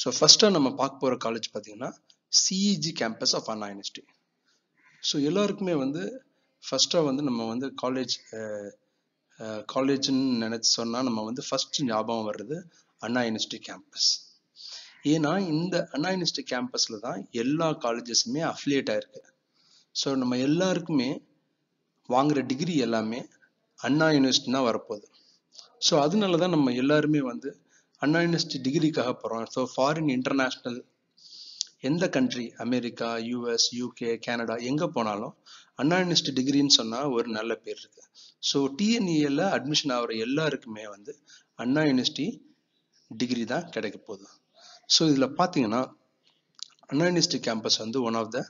So ஃபஸ்ட்டாக நம்ம பார்க்க போகிற காலேஜ் பார்த்தீங்கன்னா CEG campus of Anna university. So எல்லாருக்குமே வந்து ஃபஸ்ட்டாக வந்து நம்ம வந்து காலேஜ்னு நினச்சி சொன்னால் நம்ம வந்து ஃபஸ்ட்டு ஞாபகம் வர்றது அண்ணா யூனிவர்சிட்டி கேம்பஸ். ஏன்னா இந்த அண்ணா யூனிவர்சிட்டி கேம்பஸில் தான் எல்லா காலேஜஸுமே அஃபிலியேட் ஆகிருக்கு. ஸோ நம்ம எல்லாருக்குமே வாங்குகிற டிகிரி எல்லாமே அண்ணா யூனிவர்சிட்டி தான் வரப்போகுது. ஸோ அதனால தான் நம்ம எல்லாருமே வந்து அண்ணா யூனிவர்சிட்டி டிகிரிக்காக போகிறோம். ஸோ ஃபாரின் இன்டர்நேஷ்னல் எந்த country, America, US, UK, Canada எங்கே போனாலும் அண்ணா யூனிவர்சிட்டி டிகிரின்னு சொன்னால் ஒரு நல்ல பேர் இருக்குது. ஸோ டிஎன்இஎல்ல அட்மிஷன் ஆகிற எல்லாருக்குமே வந்து அண்ணா யூனிவர்சிட்டி டிகிரி தான் கிடைக்க போகுது. ஸோ இதில் பார்த்தீங்கன்னா அண்ணா யூனிவர்சிட்டி கேம்பஸ் வந்து one of the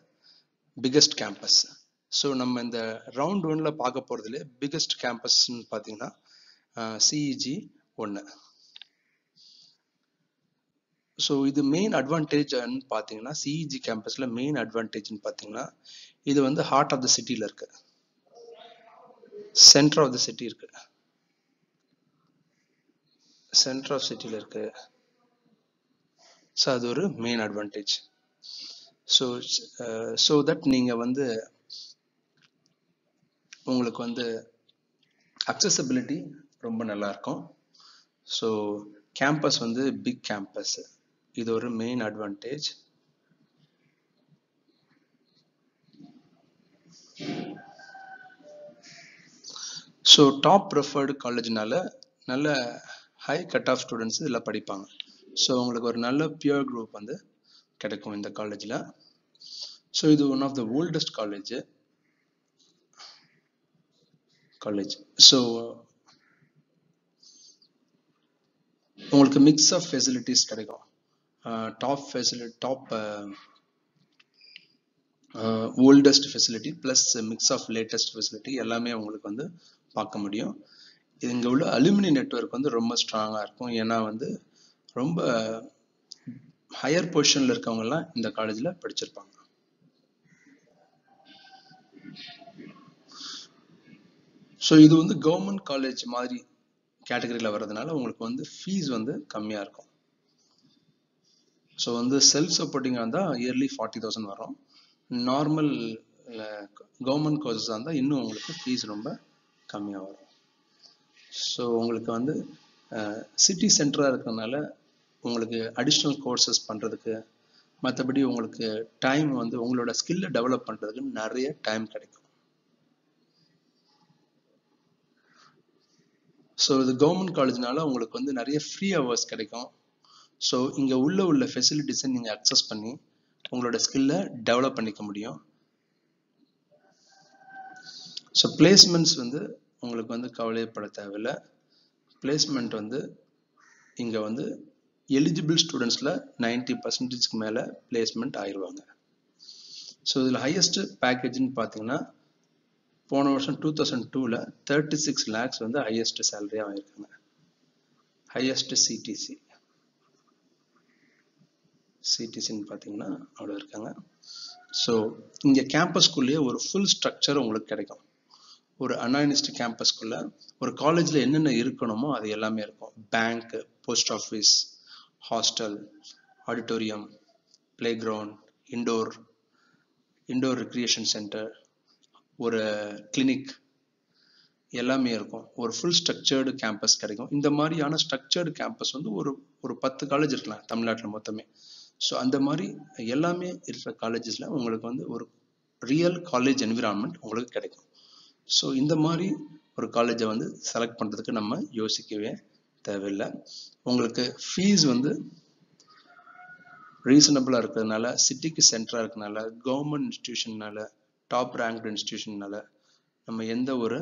biggest campus. So நம்ம இந்த ரவுண்ட் 1ல பார்க்க போகிறதுலே பிக்கஸ்ட் கேம்பஸ்ன்னு பார்த்தீங்கன்னா சிஇஜி 1. ஸோ இது மெயின் அட்வான்டேஜ்னு பார்த்தீங்கன்னா சிஇஜி கேம்பஸில் மெயின் அட்வான்டேஜ்னு பார்த்தீங்கன்னா இது வந்து ஹார்ட் ஆஃப் த சிட்டியில் இருக்கு, சென்டர் ஆஃப் த சிட்டி இருக்கு, சென்டர் ஆஃப் சிட்டியில் இருக்கு. ஸோ அது ஒரு மெயின் அட்வான்டேஜ். ஸோ தட் நீங்கள் வந்து உங்களுக்கு வந்து அக்சசபிலிட்டி ரொம்ப நல்லா இருக்கும். ஸோ கேம்பஸ் வந்து பிக் கேம்பஸ், இது ஒரு main advantage. So top preferred காலேஜ்னால நல்ல ஹை கட் ஆஃப் ஸ்டூடெண்ட்ஸ் இதில் படிப்பாங்க. ஸோ உங்களுக்கு ஒரு நல்ல பியூர் குரூப் வந்து கிடைக்கும் இந்த காலேஜில். ஸோ இது one of the oldest college. So உங்களுக்கு மிக்ஸ் ஆஃப் ஃபெசிலிட்டிஸ் கிடைக்கும். Top oldest facility plus mix of latest facility எல்லாமே உங்களுக்கு வந்து பார்க்க முடியும். இங்கே உள்ள அலுமினி நெட்வொர்க் வந்து ரொம்ப ஸ்ட்ராங்காக இருக்கும். ஏன்னா வந்து ரொம்ப ஹையர் பொசிஷனில் இருக்கவங்கலாம் இந்த காலேஜில் படிச்சிருப்பாங்க. ஸோ இது வந்து கவர்மெண்ட் காலேஜ் மாதிரி கேட்டகரியில் வர்றதுனால உங்களுக்கு வந்து ஃபீஸ் வந்து கம்மியாக இருக்கும். ஸோ வந்து செல்ஃப் சப்போர்ட்டிங்காக இருந்தால் இயர்லி 40,000 வரும். நார்மல் கவர்மெண்ட் கோர்ஸஸாக இருந்தால் இன்னும் உங்களுக்கு ஃபீஸ் ரொம்ப கம்மியாக வரும். ஸோ உங்களுக்கு வந்து சிட்டி சென்டராக இருக்கிறதுனால உங்களுக்கு அடிஷ்னல் கோர்சஸ் பண்ணுறதுக்கு, மற்றபடி உங்களுக்கு டைம் வந்து உங்களோட ஸ்கில்லை டெவலப் பண்ணுறதுக்கு நிறைய டைம் கிடைக்கும். ஸோ இது கவர்மெண்ட் காலேஜ்னால உங்களுக்கு வந்து நிறைய ஃப்ரீ ஹவர்ஸ் கிடைக்கும். ஸோ இங்கே உள்ள ஃபெசிலிட்டிஸை நீங்கள் அக்சஸ் பண்ணி உங்களோட ஸ்கில்லை டெவலப் பண்ணிக்க முடியும். ஸோ பிளேஸ்மெண்ட்ஸ் வந்து உங்களுக்கு வந்து கவலைப்பட தேவையில்லை. பிளேஸ்மெண்ட் வந்து இங்கே வந்து எலிஜிபிள் ஸ்டூடெண்ட்ஸில் 90% மேலே பிளேஸ்மெண்ட் ஆயிடுவாங்க. ஸோ இதில் ஹையஸ்ட் பேக்கேஜ்னு பார்த்தீங்கன்னா போன வருஷம் 2002ல் 36 lakhs வந்து ஹையஸ்ட் சேலரியாக வாங்கியிருக்காங்க. ஹையஸ்ட் சிடிசின்னு பார்த்தீங்கன்னா அவ்வளோ இருக்காங்க. ஸோ இங்கே கேம்பஸ்குள்ளேயே ஒரு ஃபுல் ஸ்ட்ரக்சர் உங்களுக்கு கிடைக்கும். ஒரு அண்ணா யூனிவர்சிட்டி கேம்பஸ்குள்ளே ஒரு காலேஜில் என்னென்ன இருக்கணுமோ அது எல்லாமே இருக்கும். Bank, post office, hostel, auditorium, playground, indoor recreation centre, ஒரு கிளினிக் எல்லாமே இருக்கும். ஒரு ஃபுல் ஸ்ட்ரக்சர்டு கேம்பஸ் கிடைக்கும். இந்த மாதிரியான ஸ்ட்ரக்சர்டு கேம்பஸ் வந்து ஒரு 10 காலேஜ் இருக்கலாம் தமிழ்நாட்டில் மொத்தமே. ஸோ அந்த மாதிரி எல்லாமே இருக்கிற காலேஜஸில் உங்களுக்கு வந்து ஒரு ரியல் காலேஜ் என்விரான்மெண்ட் உங்களுக்கு கிடைக்கும். ஸோ இந்த மாதிரி ஒரு காலேஜை வந்து செலக்ட் பண்ணுறதுக்கு நம்ம யோசிக்கவே தேவையில்லை. உங்களுக்கு ஃபீஸ் வந்து ரீசனபிளாக இருக்கிறதுனால, சிட்டிக்கு சென்டராக இருக்கிறதுனால, கவர்மெண்ட் இன்ஸ்டிடியூஷன்னால, டாப் ரேங்க்டு இன்ஸ்டிடியூஷன்னால நம்ம எந்த ஒரு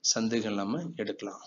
சந்தேகம் இல்லாமல் எடுக்கலாம்.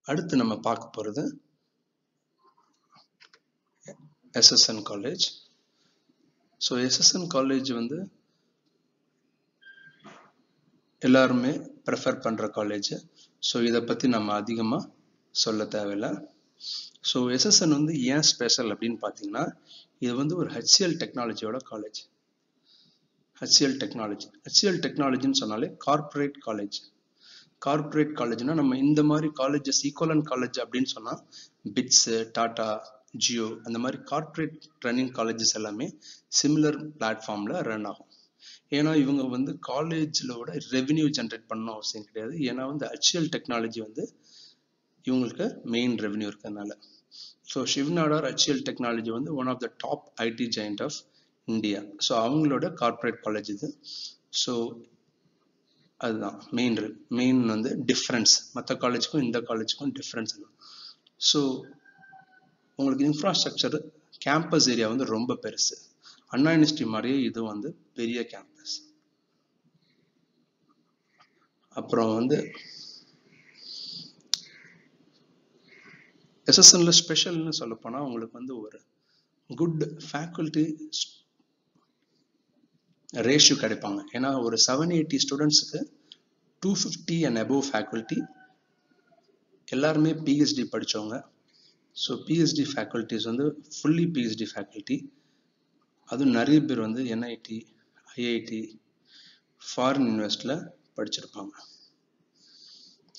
அடுத்து நம்ம பார்க்க போகிறது SSN college. So SSN college வந்து எல்லாருமே ப்ரிஃபர் பண்ணுற காலேஜ். ஸோ இதை பற்றி நம்ம அதிகமாக சொல்ல தேவையில்லை. ஸோ SSN வந்து ஏன் ஸ்பெஷல் அப்படின்னு பார்த்தீங்கன்னா, இது வந்து ஒரு HCL டெக்னாலஜியோட காலேஜ். HCL டெக்னாலஜின்னு சொன்னாலே கார்ப்பரேட் காலேஜ். கார்ப்பரேட் காலேஜ்னா நம்ம இந்த மாதிரி காலேஜஸ் ஈக்குவலன்ட் காலேஜ் அப்படின்னு சொன்னால் பிட்ஸ், டாடா, ஜியோ அந்த மாதிரி கார்ப்பரேட் ரன்னிங் காலேஜஸ் எல்லாமே சிமிலர் பிளாட்ஃபார்மில் ரன் ஆகும். ஏன்னா இவங்க வந்து காலேஜிலோட ரெவென்யூ ஜென்ரேட் பண்ணணும் அவசியம் கிடையாது. ஏன்னா வந்து HCL டெக்னாலஜி வந்து இவங்களுக்கு மெயின் ரெவென்யூ இருக்கிறதுனால. ஸோ ஷிவ்நாடார் HCL டெக்னாலஜி வந்து one of the top IT giant of India. So அவங்களோட கார்ப்பரேட் காலேஜ் இது. ஸோ அதுதான் மெயின் வந்து டிஃப்ரென்ஸ். மற்ற காலேஜுக்கும் இந்த காலேஜுக்கும் டிஃப்ரென்ஸ். ஸோ உங்களுக்கு இன்ஃப்ராஸ்ட்ரக்சர், கேம்பஸ் ஏரியா வந்து ரொம்ப பெருசு. அண்ணா யூனிவர்சிட்டி மாதிரியே இது வந்து பெரிய கேம்பஸ். அப்புறம் வந்து SSNல ஸ்பெஷல்னு சொல்ல போனால் உங்களுக்கு வந்து ஒரு குட் ஃபேக்கல்டி ரேஷியோ கிடைப்பாங்க. ஏன்னா ஒரு 780 ஸ்டூடெண்ட்ஸுக்கு 250 and above ஃபேக்கல்ட்டி எல்லாருமே PhD படித்தவங்க. ஸோ PhD ஃபேக்கல்ட்டிஸ் வந்து ஃபுல்லி PhD ஃபேக்கல்ட்டி. அதுவும் நிறைய பேர் வந்து NIT, IIT, ஃபாரின் யூனிவர்சிட்டியில் படிச்சிருப்பாங்க.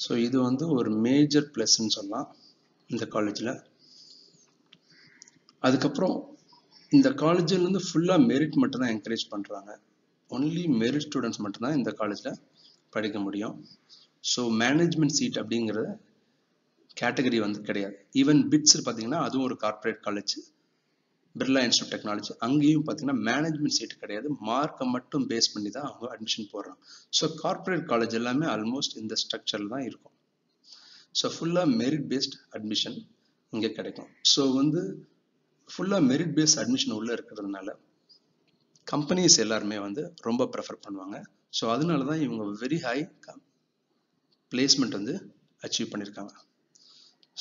ஸோ இது வந்து ஒரு மேஜர் ப்ளஸ்ன்னு சொல்லலாம் இந்த காலேஜில். அதுக்கப்புறம் இந்த காலேஜில் வந்து ஃபுல்லாக மெரிட் மட்டும்தான் என்கரேஜ் பண்ணுறாங்க. ஒன்லி மெரிட் ஸ்டூடெண்ட்ஸ் மட்டும்தான் இந்த காலேஜில் படிக்க முடியும். ஸோ மேனேஜ்மெண்ட் சீட் அப்படிங்கிற கேட்டகரி வந்து கிடையாது. ஈவன் பிட்ஸ் பார்த்தீங்கன்னா அதுவும் ஒரு corporate college, Birla institute technology. அங்கேயும் பார்த்தீங்கன்னா மேனேஜ்மெண்ட் சீட் கிடையாது. மார்க்கை மட்டும் பேஸ் பண்ணி தான் அவங்க அட்மிஷன் போடுறாங்க. ஸோ கார்ப்பரேட் காலேஜ் எல்லாமே ஆல்மோஸ்ட் இந்த ஸ்ட்ரக்சரில் தான் இருக்கும். ஸோ ஃபுல்லாக மெரிட் பேஸ்ட் அட்மிஷன் இங்கே கிடைக்கும். ஸோ வந்து ஃபுல்லாக மெரிட் பேஸ்ட் அட்மிஷன் உள்ளே இருக்கிறதுனால கம்பெனிஸ் எல்லாருமே வந்து ரொம்ப ப்ரிஃபர் பண்ணுவாங்க. ஸோ அதனால தான் இவங்க வெரி ஹை பிளேஸ்மெண்ட் வந்து அச்சீவ் பண்ணியிருக்காங்க.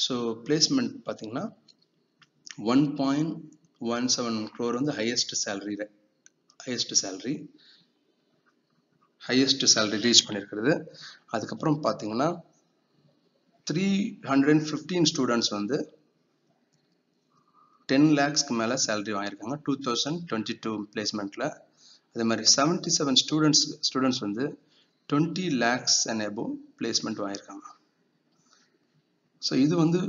ஸோ பிளேஸ்மெண்ட் பார்த்தீங்கன்னா 1.17 crore வந்து ஹையஸ்ட் சேலரி ரீச் பண்ணியிருக்கிறது. அதுக்கப்புறம் பார்த்தீங்கன்னா 315 ஸ்டூடெண்ட்ஸ் வந்து 10 lakhsக்கு மேலே சேலரி வாங்கியிருக்காங்க 2022 பிளேஸ்மெண்ட்டில். அதே மாதிரி 77 ஸ்டூடெண்ட்ஸ் வந்து 20 lakhs and above பிளேஸ்மெண்ட் வாங்கியிருக்காங்க. ஸோ இது வந்து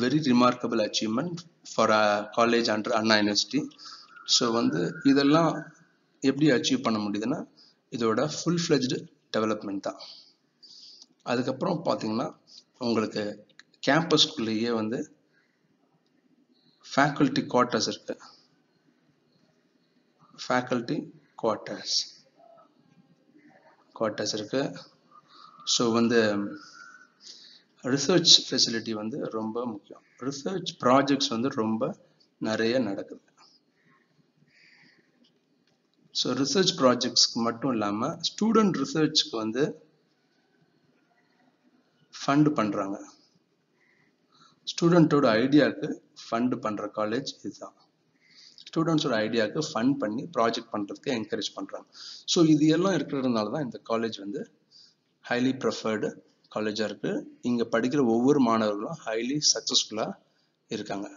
very remarkable achievement for a college under Anna university. So வந்து இதெல்லாம் எப்படி அச்சீவ் பண்ண முடியுதுன்னா இதோட ஃபுல் ஃப்ளெஜ்டு டெவலப்மெண்ட் தான். அதுக்கப்புறம் பார்த்தீங்கன்னா உங்களுக்கு கேம்பஸ்குள்ளேயே வந்து ஃபேக்கல்ட்டி குவார்ட்டர்ஸ் இருக்கு. ஸோ வந்து ரிசர்ச் ஃபெசிலிட்டி வந்து ரொம்ப முக்கியம். ரிசர்ச் ப்ராஜெக்ட்ஸ் வந்து ரொம்ப நிறைய நடக்குது. ஸோ ரிசர்ச் ப்ராஜெக்ட்ஸ்க்கு மட்டும் இல்லாமல் ஸ்டூடெண்ட் ரிசர்ச்க்கு வந்து ஃபண்ட் பண்ணுறாங்க. ஸ்டூடெண்ட்டோட ஐடியாவுக்கு ஃபண்ட் பண்ணுற காலேஜ் இதுதான். ஸ்டூடெண்ட்ஸோட ஐடியாவுக்கு ஃபண்ட் பண்ணி ப்ராஜெக்ட் பண்ணுறதுக்கு என்கரேஜ் பண்ணுறாங்க. ஸோ இது எல்லாம் இருக்கிறதுனால தான் இந்த காலேஜ் வந்து ஹைலி ப்ரிஃபர்டு காலேஜாக இருக்குது. இங்கே படிக்கிற ஒவ்வொரு மாணவர்களும் ஹைலி சக்ஸஸ்ஃபுல்லாக இருக்காங்க.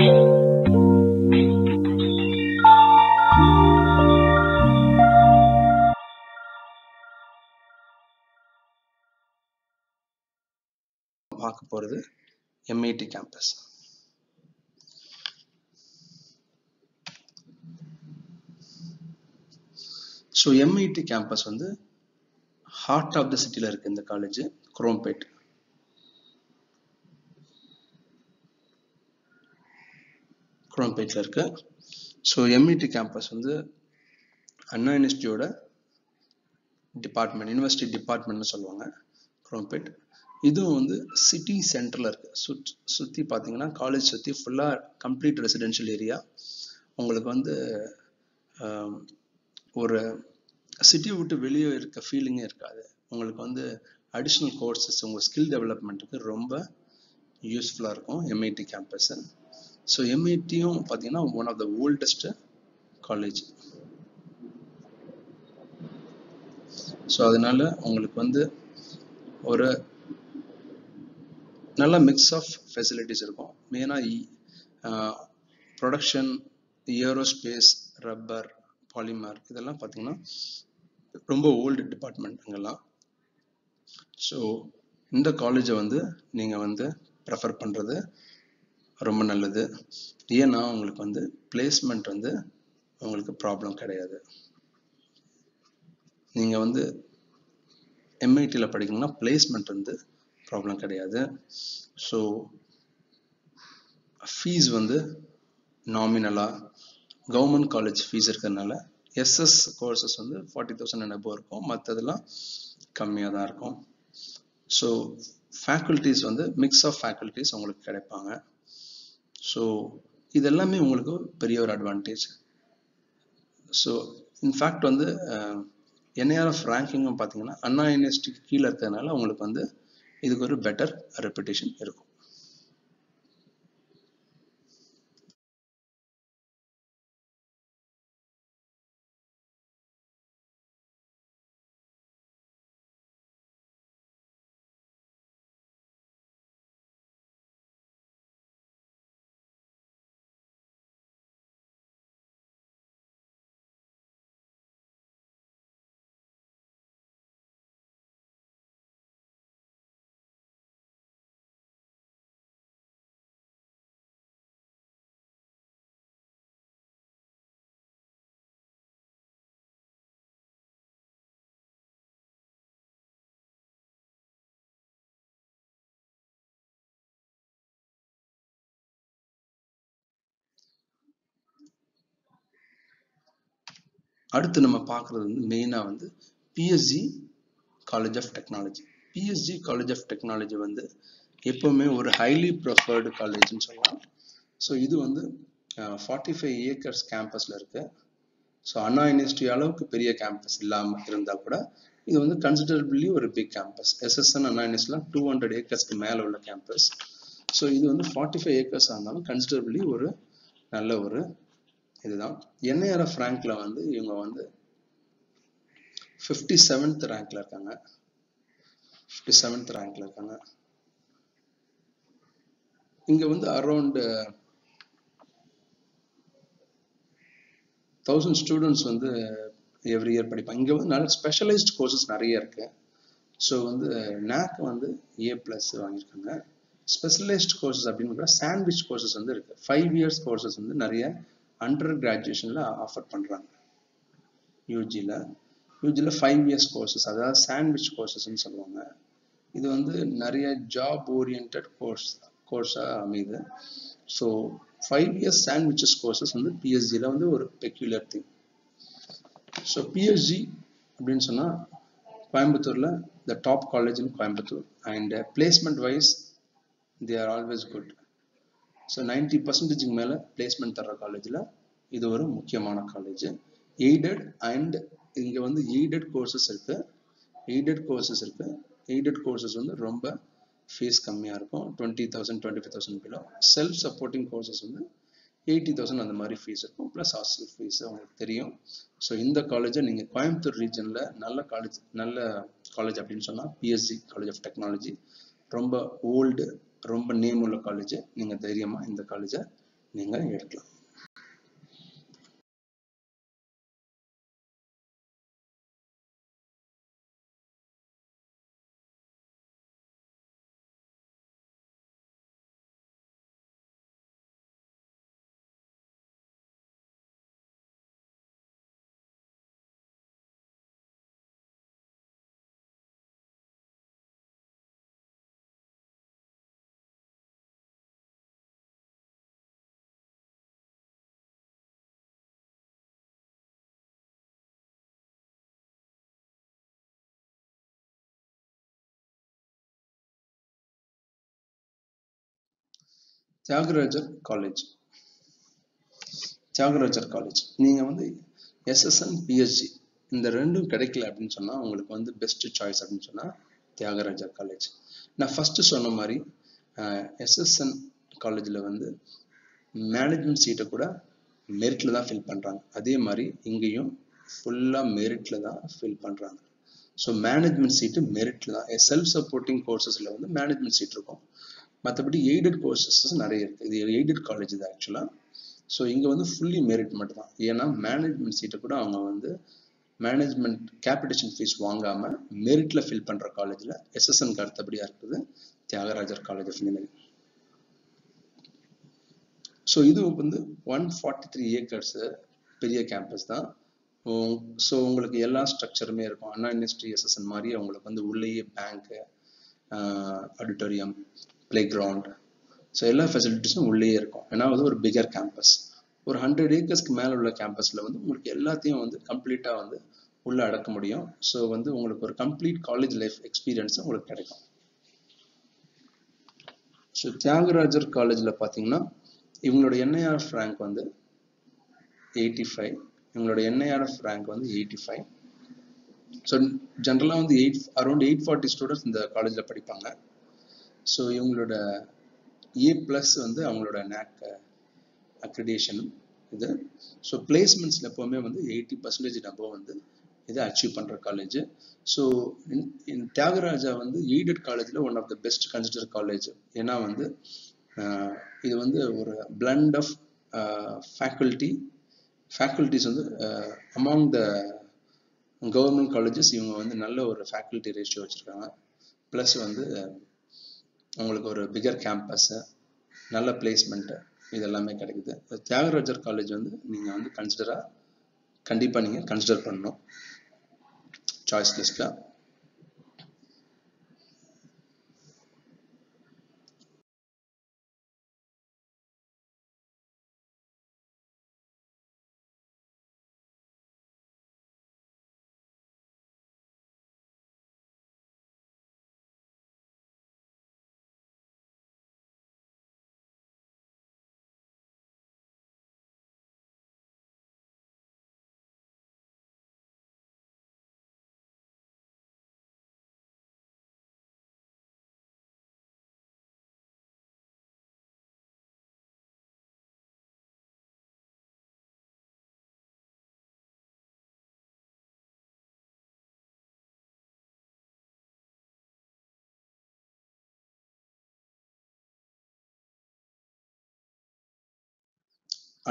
பார்க்க போகிறது MIT campus. So MIT campus வந்து ஹார்ட் ஆஃப் த சிட்டியில் இருக்குது. இந்த காலேஜ் குரோம்பேட். குரோம்பேட்டில் இருக்கு. ஸோ MIT கேம்பஸ் வந்து அண்ணா யூனிவர்சிட்டியோட டிபார்ட்மெண்ட், யூனிவர்சிட்டி டிபார்ட்மெண்ட்னு சொல்லுவாங்க குரோம்பேட். இதுவும் வந்து சிட்டி சென்டரில் இருக்குது. சுற்றி பார்த்தீங்கன்னா காலேஜ் சுற்றி ஃபுல்லாக கம்ப்ளீட் ரெசிடென்ஷியல் ஏரியா. உங்களுக்கு வந்து ஒரு சிட்டியை விட்டு வெளியே இருக்க ஃபீலிங்கே இருக்காது. உங்களுக்கு வந்து அடிஷ்னல் கோர்சஸ் உங்கள் ஸ்கில் டெவலப்மெண்ட்டுக்கு ரொம்ப யூஸ்ஃபுல்லாக இருக்கும் MIT கேம்பஸு. ஸோ MITயும் பார்த்தீங்கன்னா one of the oldest college. So அதனால உங்களுக்கு வந்து ஒரு நல்ல மிக்ஸ் ஆஃப் ஃபெசிலிட்டிஸ் இருக்கும். மெயினாக ப்ரொடக்ஷன், ஏரோஸ்பேஸ், ரப்பர், பாலிமர் இதெல்லாம் பார்த்தீங்கன்னா ரொம்ப ஓல்டு டிபார்ட்மெண்ட் அங்கெல்லாம். ஸோ இந்த காலேஜை வந்து நீங்கள் வந்து ப்ரெஃபர் பண்ணுறது ரொம்ப நல்லது. ஏன்னா உங்களுக்கு வந்து பிளேஸ்மெண்ட் வந்து உங்களுக்கு ப்ராப்ளம் கிடையாது. நீங்கள் வந்து MITயில் படிக்கணும்னா பிளேஸ்மெண்ட் வந்து ப்ராப்ளம் கிடையாது. ஸோ ஃபீஸ் வந்து நாமினலாக கவர்மெண்ட் காலேஜ் ஃபீஸ் இருக்கிறதுனால SS கோர்சஸ் வந்து 40,000 and above இருக்கும். மற்றதெல்லாம் கம்மியாக தான் இருக்கும். ஸோ ஃபேக்கல்ட்டிஸ் வந்து மிக்ஸ் ஆஃப் ஃபேக்கல்ட்டிஸ் உங்களுக்கு கிடைப்பாங்க. ஸோ இது எல்லாமே உங்களுக்கு பெரிய ஒரு அட்வான்டேஜ். ஸோ இன்ஃபேக்ட் வந்து NIRF ரேங்கிங்கும் பார்த்தீங்கன்னா அண்ணா யூனிவர்சிட்டிக்கு கீழே இருக்கிறதுனால உங்களுக்கு வந்து இதுக்கு ஒரு பெட்டர் ரெப்புடேஷன் இருக்கும். அடுத்து நம்ம பார்க்குறது வந்து மெயினாக வந்து PSG college of technology. PSG college of technology வந்து எப்போவுமே ஒரு ஹைலி ப்ரிஃபர்டு காலேஜ்னு சொல்லலாம். ஸோ இது வந்து 45 acres கேம்பஸில் இருக்குது. ஸோ அண்ணா யூனிவர்சிட்டி அளவுக்கு பெரிய கேம்பஸ் இல்லாமல் இருந்தால் கூட இது வந்து கன்சிடரபிளி ஒரு பிக் கேம்பஸ். SSN அண்ணா யூனிவர்சிட்டிலாம் 200 acresக்கு மேலே உள்ள கேம்பஸ். ஸோ இது வந்து 45 acres இருந்தாலும் கன்சிடரபிளி ஒரு நல்ல ஒரு இதுதான். NIRF ரேங்க்ல வந்து இவங்க வந்து 57th ரேங்க்ல இருக்காங்க. 57th ரேங்க்ல இருக்காங்க. இங்க வந்து அரௌண்ட் 1000 ஸ்டூடெண்ட்ஸ் வந்து எவ்ரி இயர் படிப்பாங்க. இங்க வந்து நல்ல ஸ்பெஷலைஸ்ட் கோர்சஸ் நிறைய இருக்கு. ஸோ வந்து NAC வந்து A+ வாங்கியிருக்காங்க. ஸ்பெஷலைஸ்ட் கோர்சஸ் அப்படின்னு சாண்ட்விச் கோர்சஸ் வந்து இருக்கு. 5 years கோர்சஸ் வந்து நிறைய அண்டர் கிராஜுவேஷன்ல ஆஃபர் பண்றாங்க. யூஜியில் 5 years கோர்சஸ், அதாவது சாண்ட்விச் கோர்சஸ்ன்னு சொல்லுவாங்க. இது வந்து நிறைய ஜாப் ஓரியன்ட் கோர்ஸாக அமையுது. ஸோ 5 years சாண்ட்விச்சஸ் கோர்சஸ் வந்து PSG வந்து ஒரு பெக்யூலர் திங். ஸோ PSG அப்படின்னு சொன்னால் கோயம்புத்தூரில் the top college in Coimbatore. And placement wise they are always good. So 90% மேலே பிளேஸ்மெண்ட் தர்ற காலேஜில் இது ஒரு முக்கியமான காலேஜ். எய்டட் அண்ட் இங்கே வந்து எய்டட் கோர்சஸ் இருக்கு. எய்டட் கோர்சஸ் வந்து ரொம்ப ஃபீஸ் கம்மியாக இருக்கும். 20,000 25,000 பிலோ. செல்ஃப் சப்போர்ட்டிங் கோர்சஸ் வந்து 80,000 அந்த மாதிரி ஃபீஸ் இருக்கும். ப்ளஸ் ஹாஸ்டல் ஃபீஸ் உங்களுக்கு தெரியும். ஸோ இந்த காலேஜை நீங்கள் கோயம்புத்தூர் ரீஜனில் நல்ல காலேஜ் அப்படின்னு சொன்னால் PSG காலேஜ் ஆஃப் டெக்னாலஜி ரொம்ப ஓல்டு, ரொம்ப நேம் உள்ள காலேஜ். நீங்கள் தைரியமாக இந்த காலேஜை நீங்கள் எடுக்கலாம். தியாகராஜர் காலேஜ். தியாகராஜர் காலேஜ் நீங்கள் வந்து எஸ்எஸ்என் பிஎஸ்ஜி இந்த ரெண்டும் கிடைக்கல அப்படின்னு சொன்னால் உங்களுக்கு வந்து பெஸ்ட் சாய்ஸ் அப்படின்னு சொன்னால் தியாகராஜர் காலேஜ். நான் ஃபஸ்ட்டு சொன்ன மாதிரி எஸ்எஸ்என் காலேஜில் வந்து மேனேஜ்மெண்ட் சீட்டை கூட மெரிட்டில் தான் ஃபில் பண்ணுறாங்க. அதே மாதிரி இங்கேயும் ஃபுல்லாக மெரிட்டில் தான் ஃபில் பண்ணுறாங்க. ஸோ மேனேஜ்மெண்ட் சீட்டு மெரிட்டில் தான். செல்ஃப் சப்போர்ட்டிங் கோர்சஸில் வந்து மேனேஜ்மெண்ட் சீட் இருக்கும். மற்றபடி எய்டட் கோர்சஸ் நிறைய இருக்குது. இது எய்டட் காலேஜ் இது ஆக்சுவலாக. ஸோ இங்கே வந்து ஃபுல்லி மெரிட் மட்டும் தான். ஏன்னா மேனேஜ்மெண்ட் சீட்டை கூட அவங்க வந்து மேனேஜ்மெண்ட் கேபிடேஷன் ஃபீஸ் வாங்காமல் மெரிட்டில் ஃபில் பண்ணுற காலேஜில் எஸ்எஸ்என்க்கு அடுத்தபடியாக இருக்குது Thiagarajar college of engineering. So இது வந்து 143 ஏக்கர்ஸ் பெரிய கேம்பஸ் தான். ஸோ உங்களுக்கு எல்லா ஸ்ட்ரக்சருமே இருக்கும். அண்ணா யூனிவர்சிட்டி எஸ்எஸ்என் மாதிரி அவங்களுக்கு வந்து உள்ளேயே பேங்க்கு, ஆடிட்டோரியம், பிளே கிரவுண்ட், ஸோ எல்லா ஃபெசிலிட்டிஸும் உள்ளேயே இருக்கும். ஏன்னா வந்து ஒரு பிகர் கேம்பஸ். ஒரு 100 ஏக்கர்ஸ்க்கு மேலே உள்ள கேம்பஸில் வந்து உங்களுக்கு எல்லாத்தையும் வந்து கம்ப்ளீட்டாக வந்து உள்ளே அடக்க முடியும். ஸோ வந்து உங்களுக்கு ஒரு கம்ப்ளீட் காலேஜ் லைஃப் எக்ஸ்பீரியன்ஸ் உங்களுக்கு கிடைக்கும். ஸோ தியாகராஜர் காலேஜில் பார்த்தீங்கன்னா இவங்களோட என்ஐஆர்எஃப் ரேங்க் வந்து 85. இவங்களோட என்ஐஆர்எஃப் ரேங்க் வந்து 85. ஸோ ஜென்ரலாக வந்து அரௌண்ட் 840 ஸ்டூடெண்ட்ஸ் இந்த காலேஜில் படிப்பாங்க. ஸோ இவங்களோட A+ வந்து அவங்களோட NAC அக்ரிடேஷன் இது. ஸோ பிளேஸ்மெண்ட்ஸில் எப்போவுமே வந்து 80% above வந்து இதை அச்சீவ் பண்ணுற காலேஜ். ஸோ தியாகராஜா வந்து எய்டட் காலேஜில் one of the best consider college. ஏன்னா வந்து இது வந்து ஒரு பிளண்ட் ஆஃப் ஃபேக்கல்ட்டிஸ் வந்து அமாங் த கவர்மெண்ட் காலேஜஸ் இவங்க வந்து நல்ல ஒரு ஃபேக்கல்ட்டி ரேஷியோ வச்சுருக்காங்க. ப்ளஸ் வந்து உங்களுக்கு ஒரு பிகர் கேம்பஸ்ஸு, நல்ல பிளேஸ்மெண்ட்டு, இது எல்லாமே கிடைக்குது. தியாகராஜர் காலேஜ் வந்து நீங்கள் வந்து கண்டிப்பாக நீங்கள் கன்சிடர் பண்ணணும் சாய்ஸ் லிஸ்ட்டில்.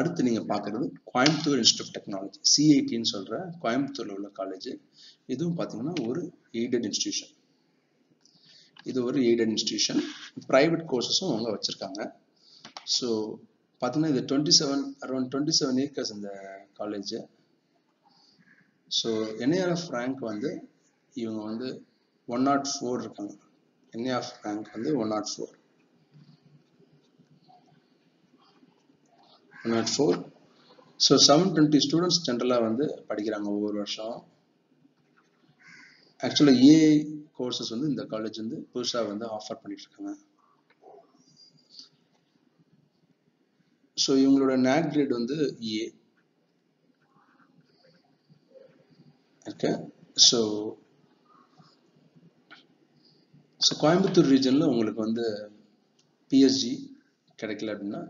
அடுத்து நீங்கள் பார்க்குறது கோயம்புத்தூர் இன்ஸ்டியூட் ஆஃப் டெக்னாலஜி, CITன்னு சொல்கிற கோயம்புத்தூரில் உள்ள காலேஜ். இதுவும் பார்த்தீங்கன்னா ஒரு எய்டட் இன்ஸ்டிடியூஷன். இது ஒரு எய்டட் இன்ஸ்டிடியூஷன். ப்ரைவேட் கோர்சஸும் அவங்க வச்சுருக்காங்க. ஸோ பார்த்தீங்கன்னா இது அரௌண்ட் 27 ஏக்கர்ஸ் இந்த காலேஜ். ஸோ என்ஐஆர்எஃப் ரேங்க் வந்து இவங்க வந்து 104 இருக்காங்க. என்ஐஆர்எஃப் ரேங்க் வந்து 104. ஸோ 720 ஸ்டூடெண்ட்ஸ் ஜென்ரலாக வந்து படிக்கிறாங்க ஒவ்வொரு வருஷம். ஆக்சுவலாக ஏஐ கோர்சஸ் வந்து இந்த காலேஜ் வந்து புதுசாக வந்து ஆஃபர் பண்ணிட்டு இருக்காங்க. ஸோ இவங்களோட NAC கிரேட் வந்து ஏ. ஓகே. ஸோ கோயம்புத்தூர் ரீஜனில் உங்களுக்கு வந்து பிஎஸ்ஜி கிடைக்கல அப்படின்னா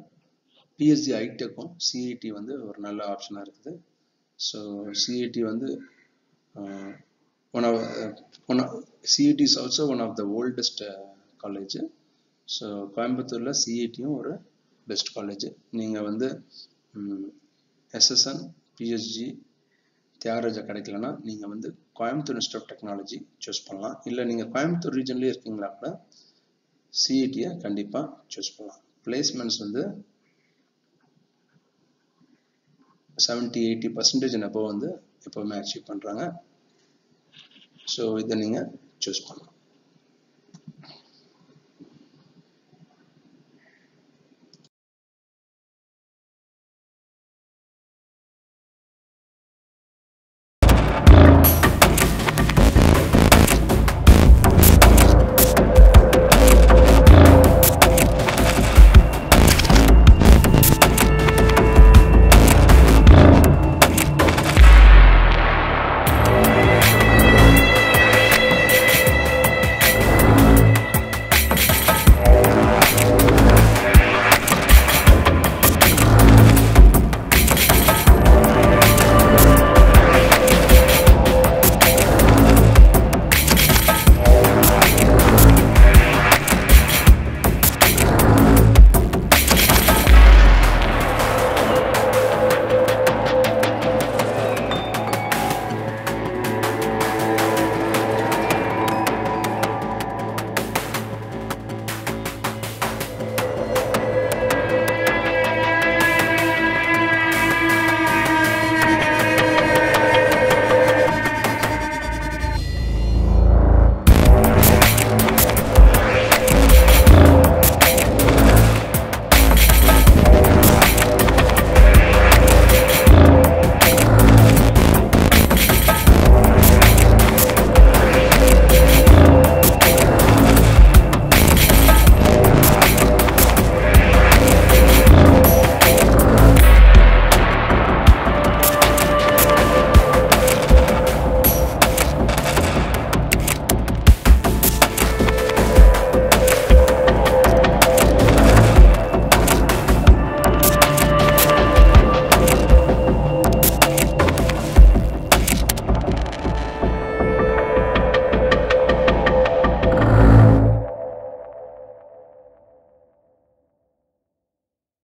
பிஎஸ்ஜி ஐடெக்கும் CIT வந்து ஒரு நல்ல ஆப்ஷனாக இருக்குது. ஸோ CIT வந்து CIT is also one of the oldest college. So கோயம்புத்தூரில் CITயும் ஒரு பெஸ்ட் காலேஜ். நீங்கள் வந்து SSN PSG தியாகராஜா கிடைக்கலன்னா நீங்கள் வந்து Coimbatore institute of technology choose பண்ணலாம். இல்லை நீங்கள் கோயம்புத்தூர் ரீஜன்லேயே இருக்கீங்களா கூட CETயை கண்டிப்பாக சூஸ் பண்ணலாம். பிளேஸ்மெண்ட்ஸ் வந்து 70-80% above வந்து எப்போவுமே அச்சீவ் பண்ணுறாங்க. ஸோ இதை நீங்கள் சூஸ் பண்ணலாம்.